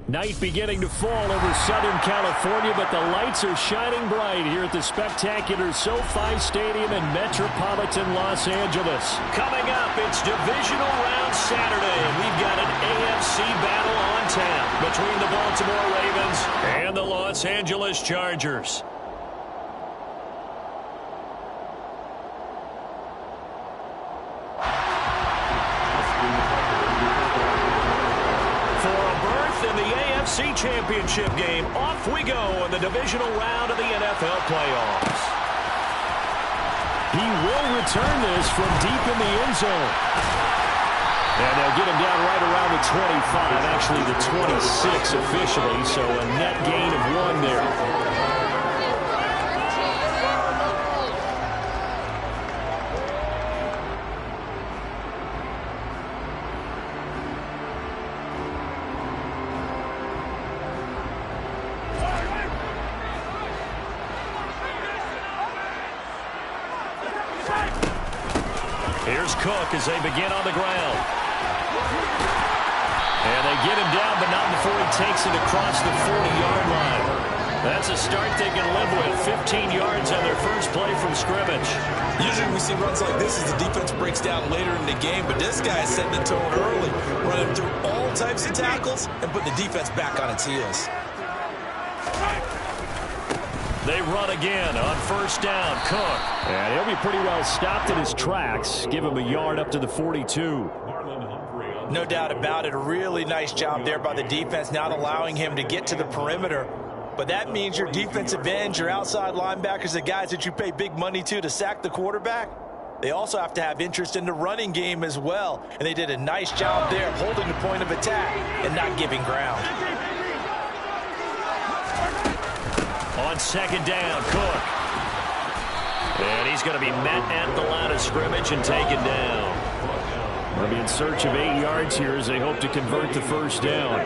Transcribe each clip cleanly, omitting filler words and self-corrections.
Night beginning to fall over Southern California, but the lights are shining bright here at the spectacular SoFi Stadium in metropolitan Los Angeles. Coming up, it's Divisional Round Saturday, and we've got an AFC battle on tap between the Baltimore Ravens and the Los Angeles Chargers. Championship game. Off we go in the divisional round of the NFL playoffs. He will return this from deep in the end zone. And they'll get him down right around the 25, actually the 26 officially, so a net gain of 1 there. Here's Cook as they begin on the ground. And they get him down, but not before he takes it across the 40-yard line. That's a start they can live with. 15 yards on their first play from scrimmage. Usually we see runs like this as the defense breaks down later in the game, but this guy is setting the tone early, running through all types of tackles and putting the defense back on its heels. They run again on first down. Cook. And he'll be pretty well stopped in his tracks. Give him a yard up to the 42. No doubt about it. A really nice job there by the defense, not allowing him to get to the perimeter. But that means your defensive ends, your outside linebackers, the guys that you pay big money to sack the quarterback, they also have to have interest in the running game as well. And they did a nice job there holding the point of attack and not giving ground. On second down, Cook. And he's going to be met at the line of scrimmage and taken down. They'll be in search of 8 yards here as they hope to convert the first down.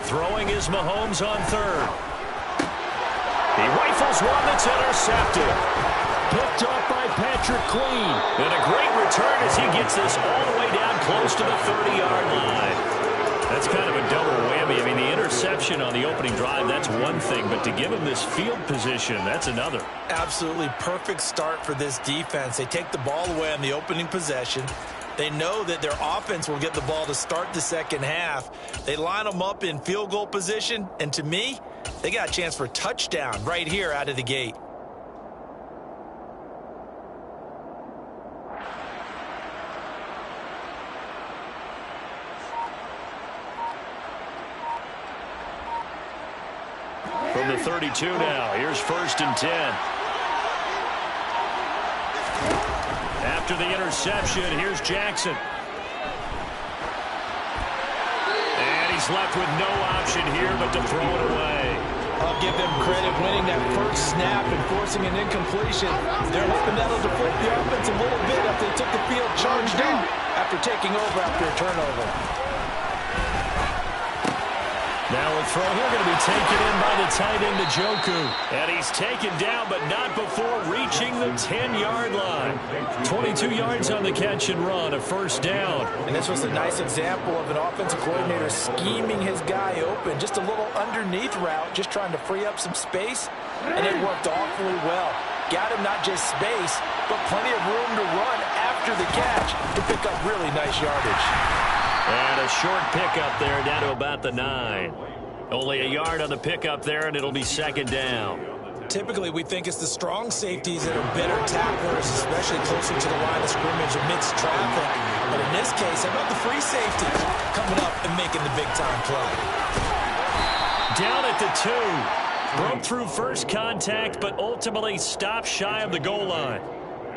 Throwing is Mahomes on third. He rifles one that's intercepted. Picked off by Patrick Queen. And a great return as he gets this all the way down close to the 30-yard line. That's kind of a double whammy. I mean, the interception on the opening drive, that's one thing. But to give him this field position, that's another. Absolutely perfect start for this defense. They take the ball away on the opening possession. They know that their offense will get the ball to start the second half. They line them up in field goal position. And to me, they got a chance for a touchdown right here out of the gate. From the 32 now, here's first and 10. After the interception, here's Jackson. And he's left with no option here but to throw it away. I'll give them credit winning that first snap and forcing an incompletion. They're hoping that'll deflate the offense a little bit after they took the field charged up after taking over after a turnover. Now a throw here going to be taken in by the tight end, Njoku. And he's taken down, but not before reaching the 10-yard line. 22 yards on the catch and run, a first down. And this was a nice example of an offensive coordinator scheming his guy open. Just a little underneath route, just trying to free up some space. And it worked awfully well. Got him not just space, but plenty of room to run after the catch to pick up really nice yardage. And a short pickup there down to about the 9. Only a yard on the pickup there, and it'll be second down. Typically, we think it's the strong safeties that are better tacklers, especially closer to the line of scrimmage amidst traffic. But in this case, how about the free safety coming up and making the big-time play? Down at the 2. Broke through first contact, but ultimately stopped shy of the goal line.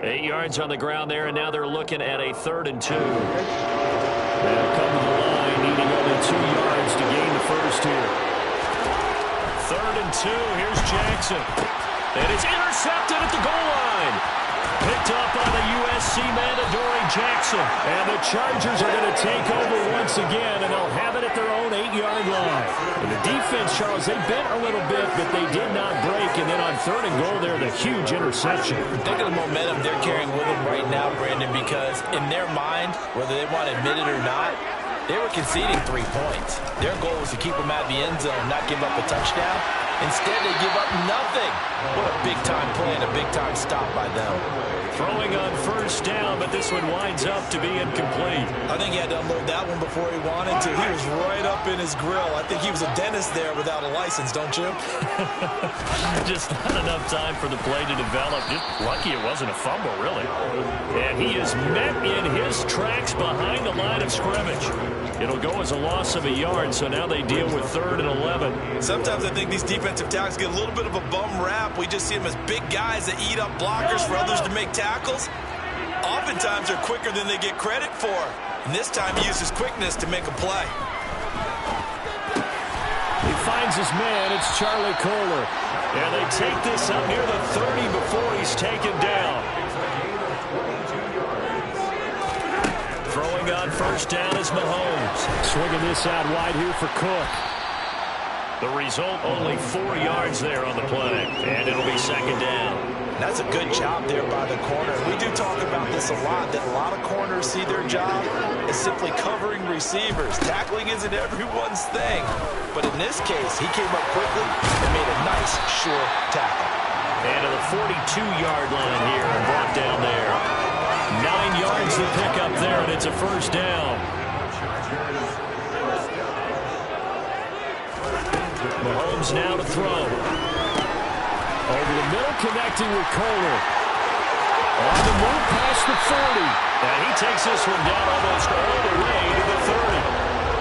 8 yards on the ground there, and now they're looking at a 3rd and 2. They'll come to the line, needing only 2 yards to gain the first here. 3rd and 2, here's Jackson. And it's intercepted at the goal line. Picked up by the USC man, Adoree Jackson. And the Chargers are going to take over once again, and they'll have it at their own 8-yard line. And the defense, Charles, they bent a little bit, but they did not break. And then on 3rd and goal there, the huge interception. Think of the momentum they're carrying with them right now, Brandon, because in their mind, whether they want to admit it or not, they were conceding 3 points. Their goal was to keep them out of the end zone, not give up a touchdown. Instead, they give up nothing. What a big-time play and a big-time stop by them. Throwing on 1st down, but this one winds up to be incomplete. I think he had to unload that one before he wanted to. He was right up in his grill. I think he was a dentist there without a license, don't you? Just not enough time for the play to develop. Just lucky it wasn't a fumble, really. And he is met in his tracks behind the line of scrimmage. It'll go as a loss of a yard, so now they deal with 3rd and 11. Sometimes I think these defensive tackles get a little bit of a bum rap. We just see them as big guys that eat up blockers for others to make tackles. Oftentimes they're quicker than they get credit for. And this time he uses quickness to make a play. He finds his man. It's Charlie Kohler. And they take this up near the 30 before he's taken down. Throwing on 1st down is Mahomes. Swinging this out wide here for Cook. The result, only 4 yards there on the play. And it'll be 2nd down. That's a good job there by the corner. We do talk about this a lot, that a lot of corners see their job as simply covering receivers. Tackling isn't everyone's thing. But in this case, he came up quickly and made a nice, sure tackle. And to the 42-yard line here and brought down there. 9 yards to pick up there, and it's a 1st down. Mahomes now to throw. Over the middle, connecting with Kohler. On the move past the 40. And he takes this one down almost all the way to the 30.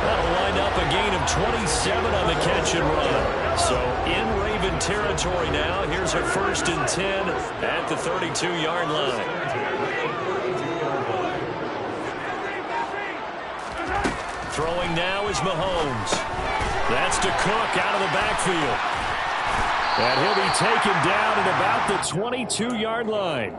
That'll wind up a gain of 27 on the catch and run. So in Raven territory now. Here's a 1st and 10 at the 32-yard line. Throwing now is Mahomes. That's to Cook out of the backfield. And he'll be taken down at about the 22-yard line.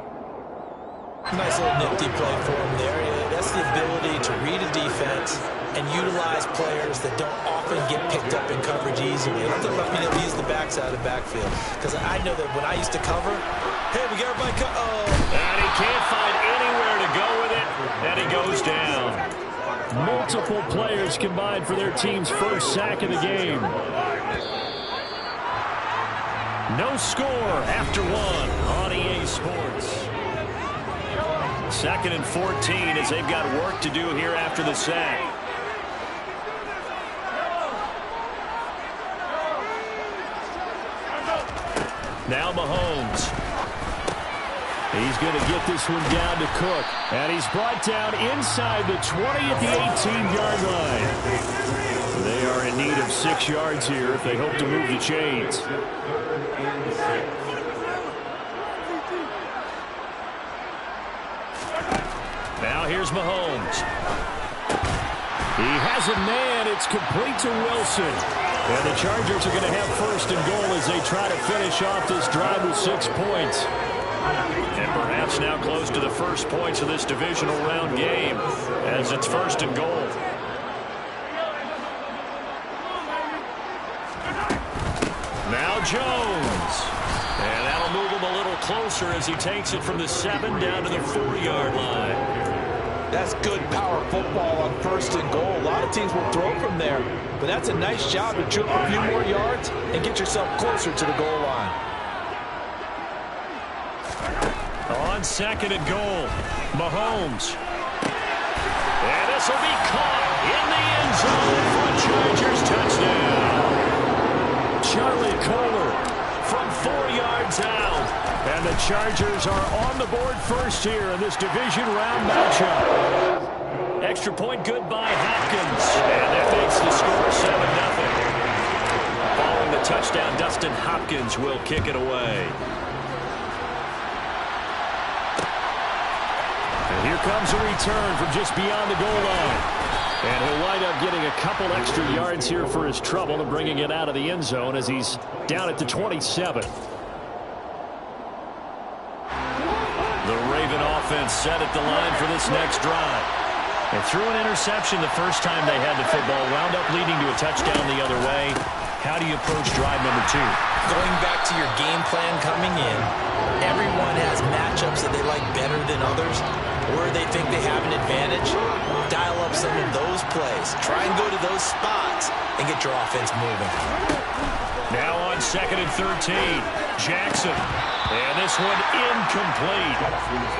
Nice little nifty play for him there. That's the ability to read a defense and utilize players that don't often get picked up in coverage easily. I'm talking about being able to use the backside of the backfield. Because I know that when I used to cover, hey, we got everybody and he can't find anywhere to go with it. And he goes down. Multiple players combined for their team's 1st sack of the game. No score after 1 on EA Sports. 2nd and 14 as they've got work to do here after the sack. Now Mahomes. He's going to get this one down to Cook. And he's brought down inside the 20 at the 18-yard line. They are in need of 6 yards here if they hope to move the chains. Now here's Mahomes. He has a man. It's complete to Wilson. And the Chargers are going to have 1st and goal as they try to finish off this drive with 6 points. And perhaps now close to the first points of this divisional round game as it's 1st and goal. Now Jones. And that'll move him a little closer as he takes it from the 7 down to the 4-yard line. That's good power football on 1st and goal. A lot of teams will throw from there. But that's a nice job to trip a few more yards and get yourself closer to the goal line. On 2nd and goal, Mahomes. And this will be caught in the end zone for a Chargers touchdown. Charlie Kohler from 4 yards out. And the Chargers are on the board first here in this division round matchup. Extra point good by Hopkins. And that makes the score 7-0. Following the touchdown, Dustin Hopkins will kick it away. And here comes a return from just beyond the goal line. And he'll wind up getting a couple extra yards here for his trouble and bringing it out of the end zone as he's down at the 27. The offense set at the line for this next drive. They threw an interception the first time they had the football, wound up leading to a touchdown the other way. How do you approach drive number 2? Going back to your game plan coming in, everyone has matchups that they like better than others, where they think they have an advantage. Dial up some of those plays. Try and go to those spots and get your offense moving. Now on 2nd and 13, Jackson. And this one incomplete.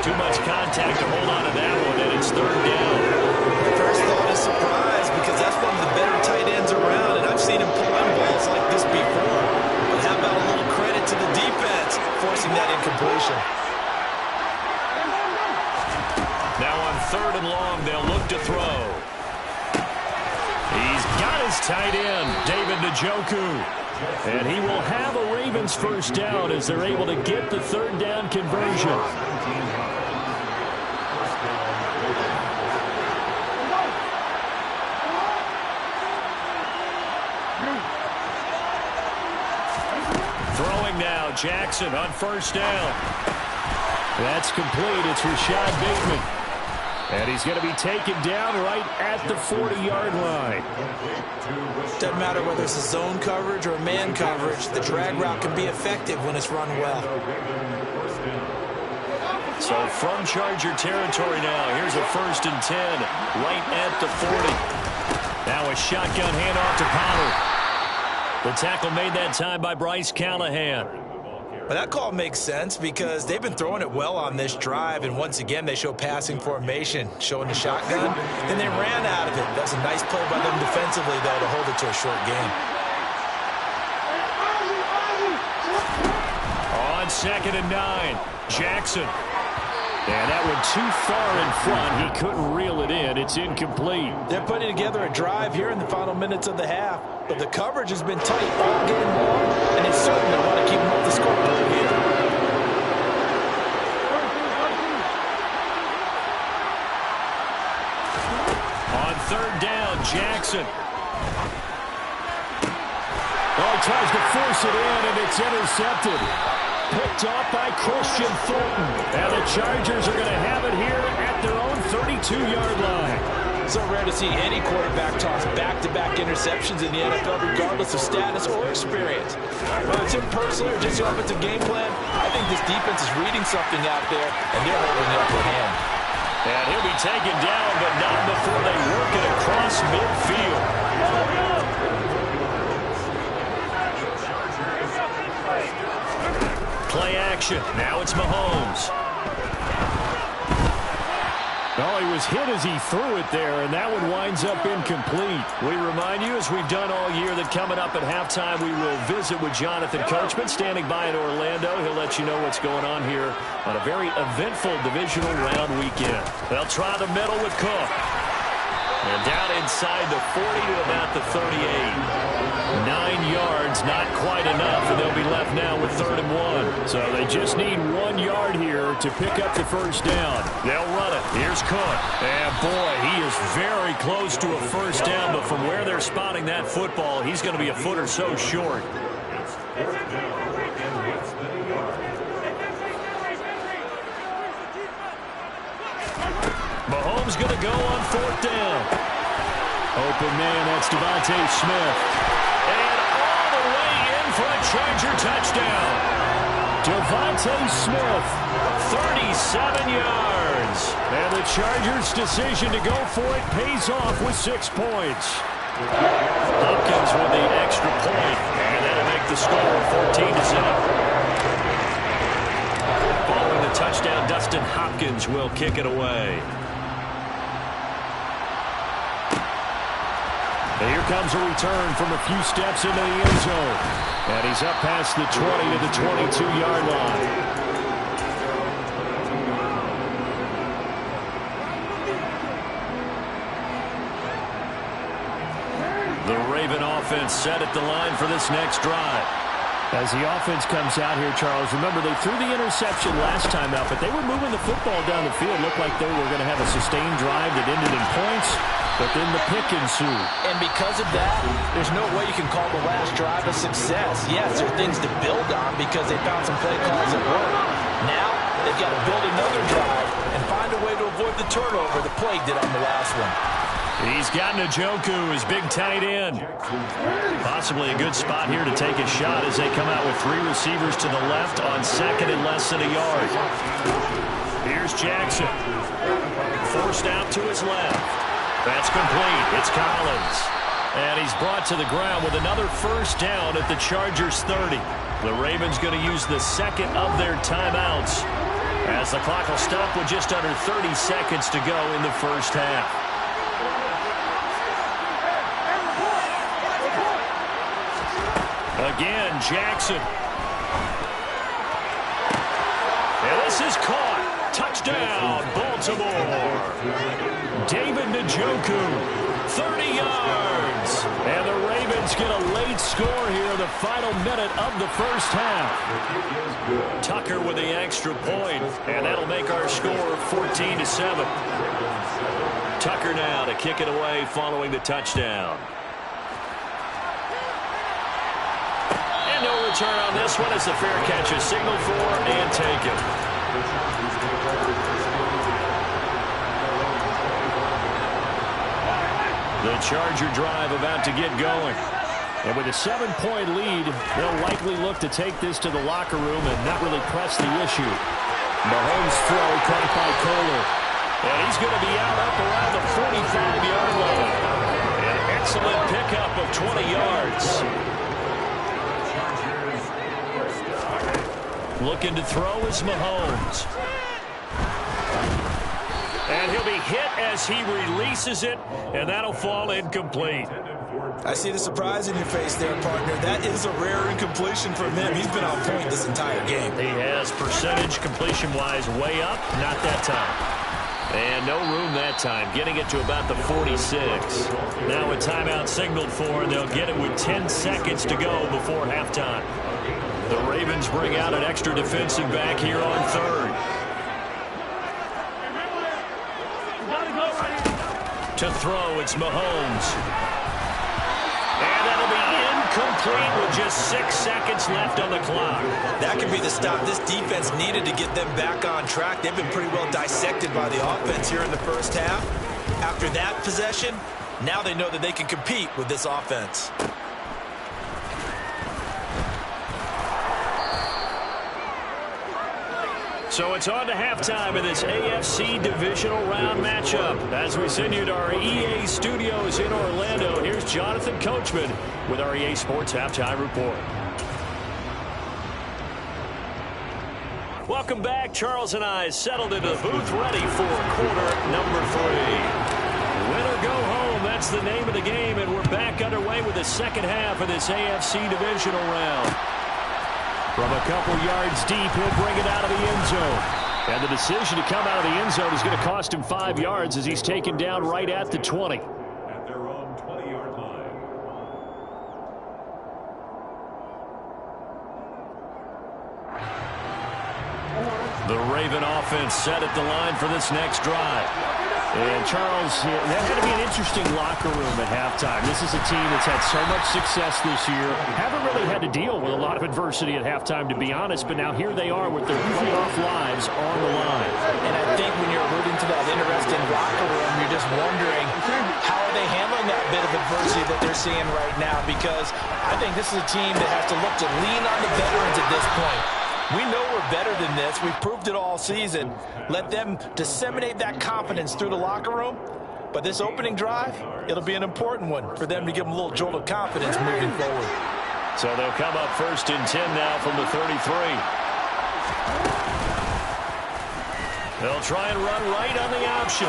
Too much contact to hold on to that one, and it's 3rd down. First thought is surprise, because that's one of the better tight ends around, and I've seen him pull in balls like this before. But how about a little credit to the defense forcing that incompletion? Now on 3rd and long, they'll look to throw. He's got his tight end, David Njoku. And he will have a Ravens first down as they're able to get the 3rd down conversion. Throwing now, Jackson on 1st down. That's complete. It's Rashad Bateman. And he's going to be taken down right at the 40-yard line. Doesn't matter whether it's a zone coverage or a man coverage, the drag route can be effective when it's run well. So from Charger territory now, here's a 1st and 10 right at the 40. Now a shotgun handoff to Pollard. The tackle made that time by Bryce Callahan. Well, that call makes sense because they've been throwing it well on this drive, and once again they show passing formation, showing the shotgun, and they ran out of it. That's a nice play by them defensively, though, to hold it to a short game. On 2nd and 9, Jackson. And that one too far in front. He couldn't reel it in. It's incomplete. They're putting together a drive here in the final minutes of the half, but the coverage has been tight all game long, and it's certainly want to keep them up the scoreboard here. On 3rd down, Jackson. Oh, he tries to force it in, and it's intercepted. Picked off by Christian Thornton. And the Chargers are going to have it here at their own 32-yard line. So rare to see any quarterback toss back-to-back interceptions in the NFL, regardless of status or experience. Whether it's him personally or just the offensive game plan, I think this defense is reading something out there, and they're holding the upper hand. And he'll be taken down, but not before they work it across midfield. Play action. Now it's Mahomes. Oh, he was hit as he threw it there, and that one winds up incomplete. We remind you, as we've done all year, that coming up at halftime, we will visit with Jonathan Coachman, standing by in Orlando. He'll let you know what's going on here on a very eventful divisional round weekend. They'll try the middle with Cook. And down inside the 40 to about the 38. 9 yards, not quite enough, and they'll be left now with 3rd and 1. So they just need 1 yard here to pick up the first down. They'll run it. Here's Cook. And boy, he is very close to a first down, but from where they're spotting that football, he's going to be a foot or so short. Mahomes going to go on 4th down. Open man, that's Devontae Smith. And all the way in for a Charger touchdown. Devontae Smith, 37 yards. And the Chargers' decision to go for it pays off with 6 points. Hopkins with the extra point, and that'll make the score 14-7. Following the touchdown, Dustin Hopkins will kick it away. And here comes a return from a few steps into the end zone. And he's up past the 20 to the 22-yard line. The Raven offense set at the line for this next drive. As the offense comes out here, Charles, remember they threw the interception last time out, but they were moving the football down the field. Looked like they were going to have a sustained drive that ended in points, but then the pick ensued. And because of that, there's no way you can call the last drive a success. Yes, there are things to build on because they found some play calls that work. Now, they've got to build another drive and find a way to avoid the turnover the play did on the last one. He's got Njoku, his big tight end. Possibly a good spot here to take a shot as they come out with 3 receivers to the left on second and less than a yard. Here's Jackson. Forced out to his left. That's complete. It's Collins. And he's brought to the ground with another first down at the Chargers' 30. The Ravens going to use the second of their timeouts as the clock will stop with just under 30 seconds to go in the first half. Again, Jackson. And this is caught. Touchdown, Baltimore. David Njoku, 30 yards. And the Ravens get a late score here in the final minute of the first half. Tucker with the extra point, and that'll make our score 14-7. Tucker now to kick it away following the touchdown. No return on this one as the fair catch is signaled for and taken. The Charger drive about to get going. And with a 7-point lead, they'll likely look to take this to the locker room and not really press the issue. Mahomes' throw caught by Kohler. And he's going to be out up around the 45-yard line. An excellent pickup of 20 yards. Looking to throw is Mahomes. And he'll be hit as he releases it, and that'll fall incomplete. I see the surprise in your face there, partner. That is a rare incompletion from him. He's been on point this entire game. He has percentage completion-wise way up, not that time. And no room that time, getting it to about the 46. Now a timeout signaled for, and they'll get it with 10 seconds to go before halftime. The Ravens bring out an extra defensive back here on third. To throw, it's Mahomes. And that'll be incomplete with just 6 seconds left on the clock. That could be the stop this defense needed to get them back on track. They've been pretty well dissected by the offense here in the first half. After that possession, now they know that they can compete with this offense. So it's on to halftime in this AFC divisional round matchup. As we send you to our EA studios in Orlando, here's Jonathan Coachman with our EA Sports Halftime Report. Welcome back. Charles and I settled into the booth ready for quarter number 3. Win or go home, that's the name of the game, and we're back underway with the second half of this AFC divisional round. From a couple yards deep, he'll bring it out of the end zone. And the decision to come out of the end zone is going to cost him 5 yards as he's taken down right at the 20. At their own 20-yard line. The Raven offense set at the line for this next drive. And Charles, that had to be an interesting locker room at halftime. This is a team that's had so much success this year. Haven't really had to deal with a lot of adversity at halftime, to be honest, but now here they are with their playoff lives on the line. And I think when you're alluding to that interesting locker room, you're just wondering how are they handling that bit of adversity that they're seeing right now, because I think this is a team that has to look to lean on the veterans at this point. We know we're better than this. We've proved it all season. Let them disseminate that confidence through the locker room. But this opening drive, it'll be an important one for them to give them a little jolt of confidence moving forward. So they'll come up 1st and 10 now from the 33. They'll try and run right on the option.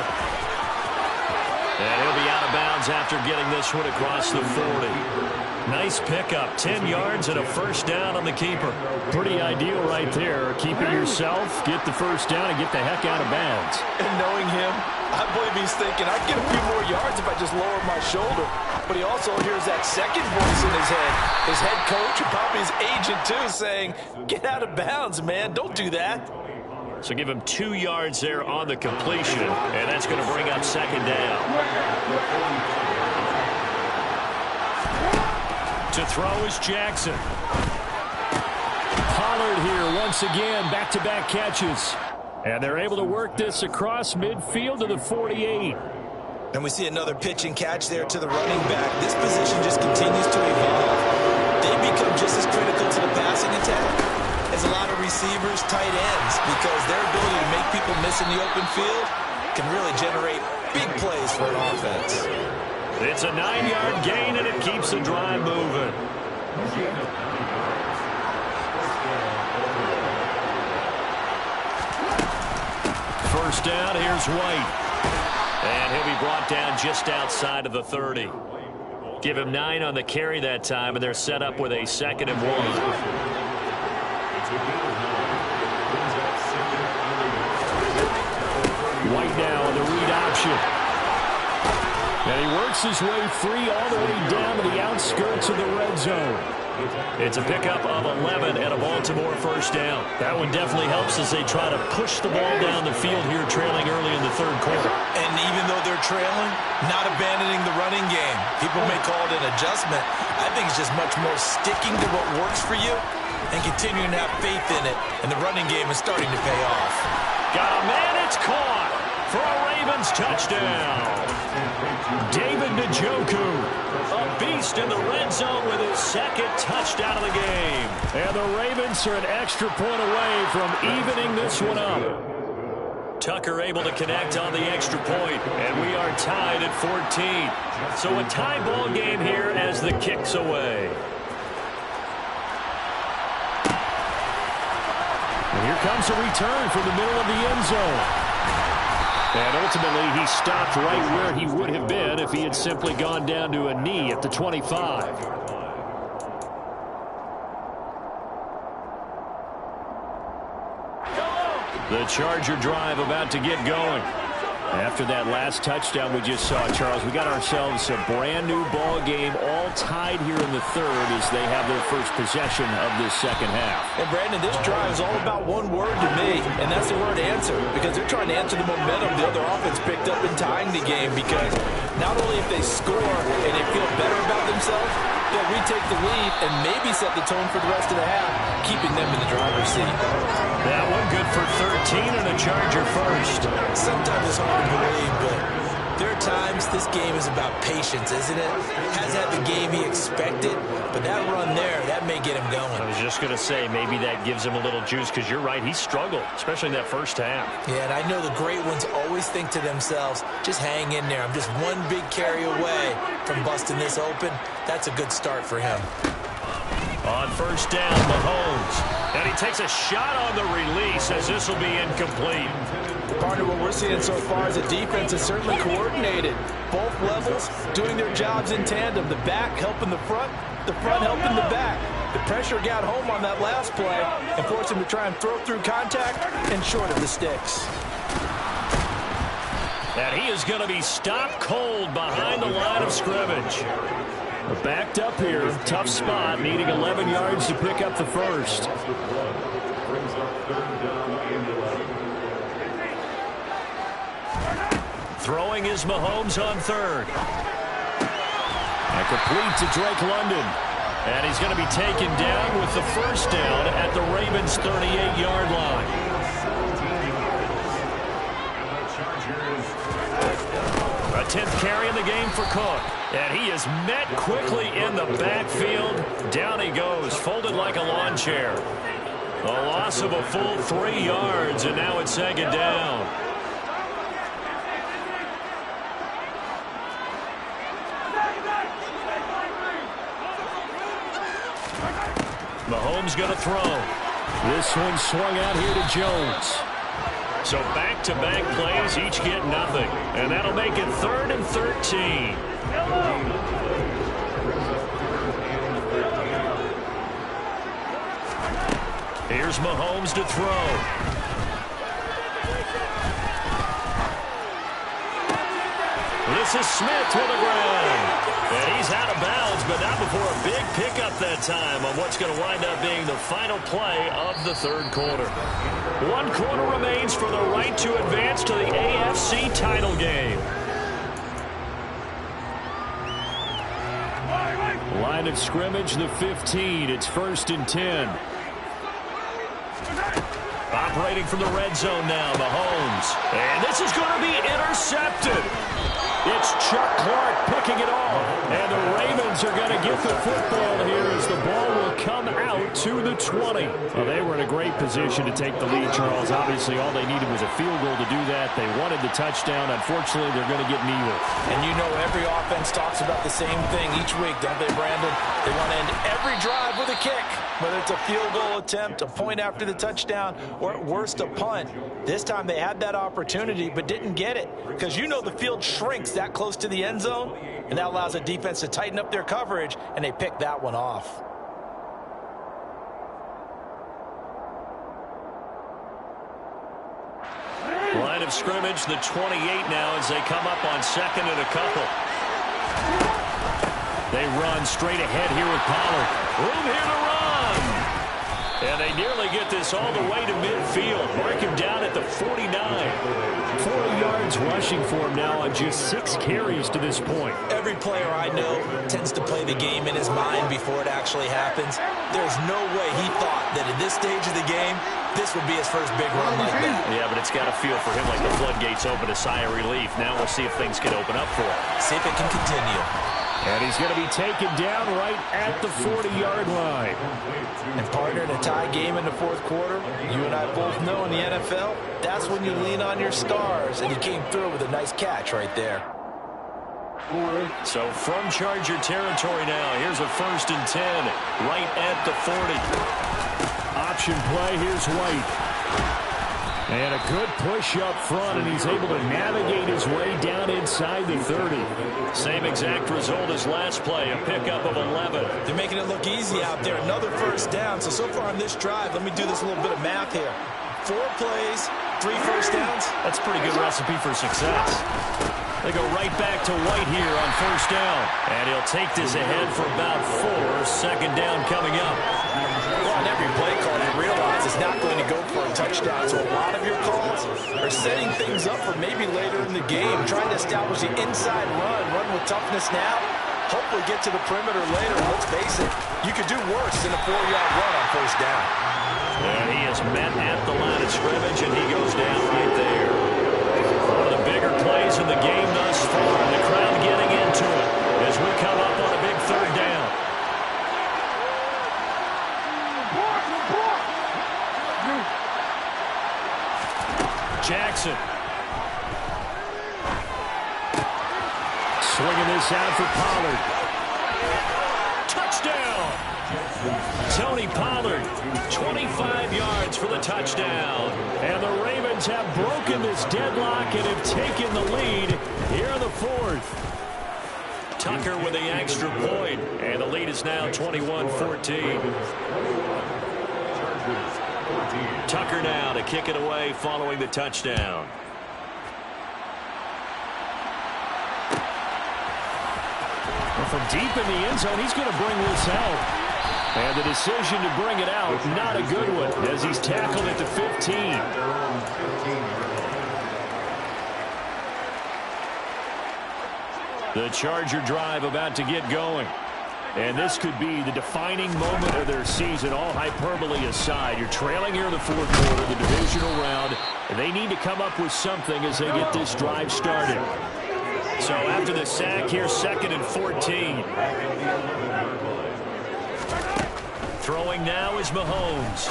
And he'll be out of bounds after getting this one across the 40. Nice pickup, 10 yards and a first down on the keeper. Pretty ideal right there. Keep it yourself, get the first down, and get the heck out of bounds. And knowing him, I believe he's thinking, I'd get a few more yards if I just lower my shoulder. But he also hears that second voice in his head. His head coach and probably his agent, too, saying, get out of bounds, man. Don't do that. So give him 2 yards there on the completion, and that's going to bring up second down. To throw is Jackson. Pollard here once again, back-to-back catches. And they're able to work this across midfield to the 48. And we see another pitch and catch there to the running back. This position just continues to evolve. They become just as critical to the passing attack as a lot of receivers, tight ends, because their ability to make people miss in the open field can really generate big plays for an offense. It's a 9-yard gain, and it keeps the drive moving. First down, here's White. And he'll be brought down just outside of the 30. Give him 9 on the carry that time, and they're set up with a 2nd and 1. White now on the read option. And he works his way free all the way down to the outskirts of the red zone. It's a pickup of 11 and a Baltimore first down. That one definitely helps as they try to push the ball down the field here, trailing early in the 3rd quarter. And even though they're trailing, not abandoning the running game. People may call it an adjustment. I think it's just much more sticking to what works for you and continuing to have faith in it. And the running game is starting to pay off. Got a man, it's caught for a Ravens touchdown. David Njoku, a beast in the red zone with his 2nd touchdown of the game. And the Ravens are an extra point away from evening this one up. Tucker able to connect on the extra point, and we are tied at 14. So a tie ball game here as the kick's away. And here comes a return from the middle of the end zone. And ultimately, he stopped right where he would have been if he had simply gone down to a knee at the 25. The Charger drive about to get going. After that last touchdown we just saw, Charles, we got ourselves a brand-new ball game, all tied here in the 3rd as they have their first possession of this 2nd half. And, Brandon, this drive is all about one word to me, and that's the word answer, because they're trying to answer the momentum the other offense picked up in tying the game, because not only if they score and they feel better about themselves, they'll retake the lead and maybe set the tone for the rest of the half, keeping them in the driver's seat. That one good for 13 and a Charger first. Sometimes it's hard to believe, but there are times this game is about patience, isn't it? Has had the game he expected, but that run there, that may get him going. I was just going to say, maybe that gives him a little juice, because you're right, he struggled, especially in that first half. Yeah, and I know the great ones always think to themselves, just hang in there. I'm just one big carry away from busting this open. That's a good start for him. On first down, Mahomes. And he takes a shot on the release as this will be incomplete. Partner, what we're seeing so far as a defense is certainly coordinated. Both levels doing their jobs in tandem. The back helping the front helping the back. The pressure got home on that last play and forced him to try and throw through contact and short of the sticks. And he is going to be stopped cold behind the line of scrimmage. Backed up here, tough spot, needing 11 yards to pick up the first. Throwing is Mahomes on 3rd. And complete to Drake London. And he's going to be taken down with the first down at the Ravens' 38-yard line. A 10th carry in the game for Cook. And he is met quickly in the backfield. Down he goes, folded like a lawn chair. A loss of a full 3 yards, and now it's 2nd down. Mahomes going to throw. This one swung out here to Jones. So back-to-back plays, each get nothing. And that'll make it 3rd and 13. Here's Mahomes to throw. This is Smith with the ground. And he's out of bounds, but not before a big pickup that time on what's going to wind up being the final play of the 3rd quarter. 1 quarter remains for the right to advance to the AFC title game. Line of scrimmage, the 15. It's 1st and 10. Operating from the red zone now, Mahomes. And this is going to be intercepted. It's Chuck Clark picking it off. And the Ravens are going to get the football here as the ball will come out to the 20. Well, they were in a great position to take the lead, Charles. Obviously, all they needed was a field goal to do that. They wanted the touchdown. Unfortunately, they're going to get neither. And you know every offense talks about the same thing each week, don't they, Brandon? They want to end every drive with a kick. Whether it's a field goal attempt, a point after the touchdown, or at worst a punt. This time they had that opportunity but didn't get it because you know the field shrinks that close to the end zone, and that allows the defense to tighten up their coverage, and they pick that one off. Line of scrimmage, the 28 now as they come up on second and a couple. They run straight ahead here with Pollard. Room here to run. And they nearly get this all the way to midfield. Mark him down at the 49. 40 yards rushing for him now on just 6 carries to this point. Every player I know tends to play the game in his mind before it actually happens. There's no way he thought that at this stage of the game, this would be his first big run like that. Yeah, but it's got to feel for him like the floodgates open, a sigh of relief. Now we'll see if things can open up for him. See if it can continue. And he's going to be taken down right at the 40-yard line. And partner, in a tie game in the fourth quarter, you and I both know in the NFL, that's when you lean on your stars. And he came through with a nice catch right there. So from Charger territory now, here's a 1st and 10 right at the 40. Option play, here's White. And a good push up front, and he's able to navigate his way down inside the 30. Same exact result as last play, a pickup of 11. They're making it look easy out there. Another first down. So far on this drive, let me do this little bit of math here. 4 plays, 3 first downs. That's a pretty good recipe for success. They go right back to White here on 1st down. And he'll take this ahead for about 4. 2nd down coming up. Well, on every play call, you realize it's not going to go for a touchdown. So a lot of your calls are setting things up for maybe later in the game, trying to establish the inside run with toughness now, hopefully get to the perimeter later. Let's face it, you could do worse than a 4-yard run on 1st down. And he is met at the line of scrimmage, and he goes down right there. One of the bigger plays in the game thus far, and the crowd getting into it as we come up on a big 3rd down. Jackson. Swinging this out for Pollard. Touchdown! Tony Pollard, 25 yards for the touchdown. And the Ravens have broken this deadlock and have taken the lead here in the 4th. Tucker with the extra point, and the lead is now 21-14. Tucker now to kick it away following the touchdown. Well, from deep in the end zone, he's going to bring this out. And the decision to bring it out, not a good one, as he's tackled at the 15. The Charger drive about to get going. And this could be the defining moment of their season, all hyperbole aside. You're trailing here in the 4th quarter, the divisional round. And they need to come up with something as they get this drive started. So after the sack here, 2nd and 14. Throwing now is Mahomes.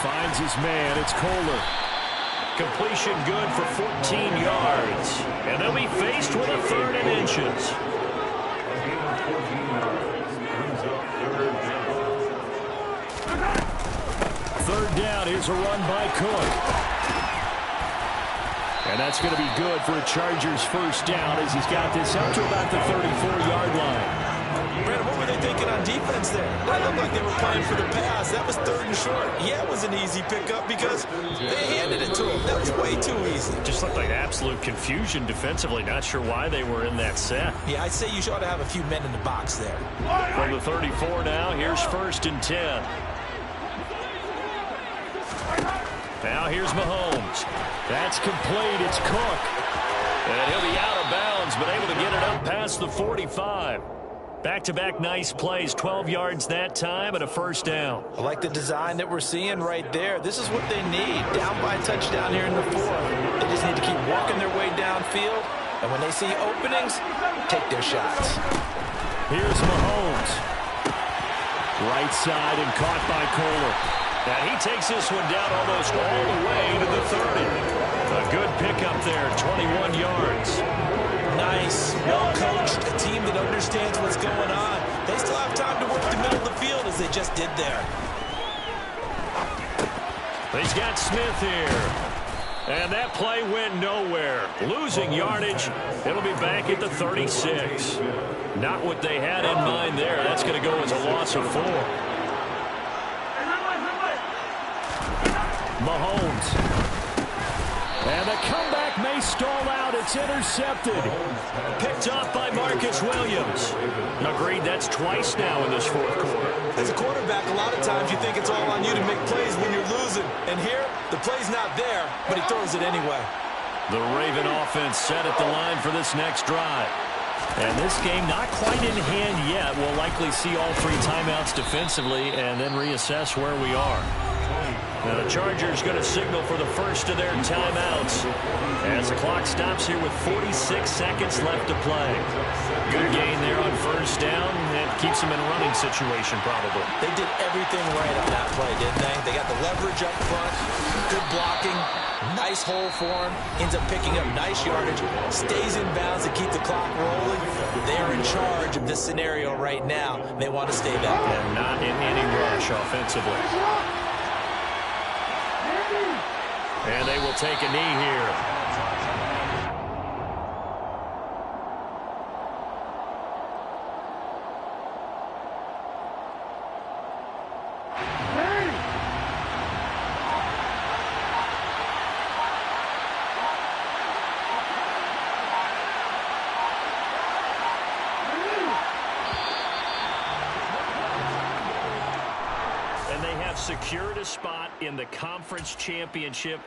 Finds his man. It's Kohler. Completion good for 14 yards. And they'll be faced with a 3rd and inches. 3rd down. Here's a run by Cook. And that's going to be good for a Chargers 1st down as he's got this up to about the 34-yard line. Brandon, what were they thinking on defense there? That looked like they were playing for the pass. That was 3rd and short. Yeah, it was an easy pickup because they handed it to him. That was way too easy. Just looked like absolute confusion defensively. Not sure why they were in that set. Yeah, I'd say you ought to have a few men in the box there. From the 34 now, here's 1st and 10. Now here's Mahomes. That's complete. It's Cook. And he'll be out of bounds, but able to get it up past the 45. Back-to-back nice plays, 12 yards that time and a first down. I like the design that we're seeing right there. This is what they need. Down by a touchdown here in the fourth. They just need to keep working their way downfield. And when they see openings, take their shots. Here's Mahomes. Right side and caught by Kohler. And he takes this one down almost all the way to the 30. A good pickup there, 21 yards. Nice, well-coached, a team that understands what's going on. They still have time to work the middle of the field as they just did there. He's got Smith here. And that play went nowhere. Losing yardage. It'll be back at the 36. Not what they had in mind there. That's going to go as a loss of 4. Mahomes. And the comeback may stall out. It's intercepted. Picked off by Marcus Williams. Agreed, that's twice now in this fourth quarter. As a quarterback, a lot of times you think it's all on you to make plays when you're losing. And here, the play's not there, but he throws it anyway. The Raven offense set at the line for this next drive. And this game not quite in hand yet. We'll likely see all 3 timeouts defensively and then reassess where we are. Now the Chargers going to signal for the first of their timeouts as the clock stops here with 46 seconds left to play. Good gain there on first down. It keeps them in a running situation probably. They did everything right on that play, didn't they? They got the leverage up front, good blocking, nice hole for him, ends up picking up nice yardage, stays in bounds to keep the clock rolling. They're in charge of this scenario right now. They want to stay that way. And not in any rush offensively. And they will take a knee here. And they have secured a spot in the conference championship.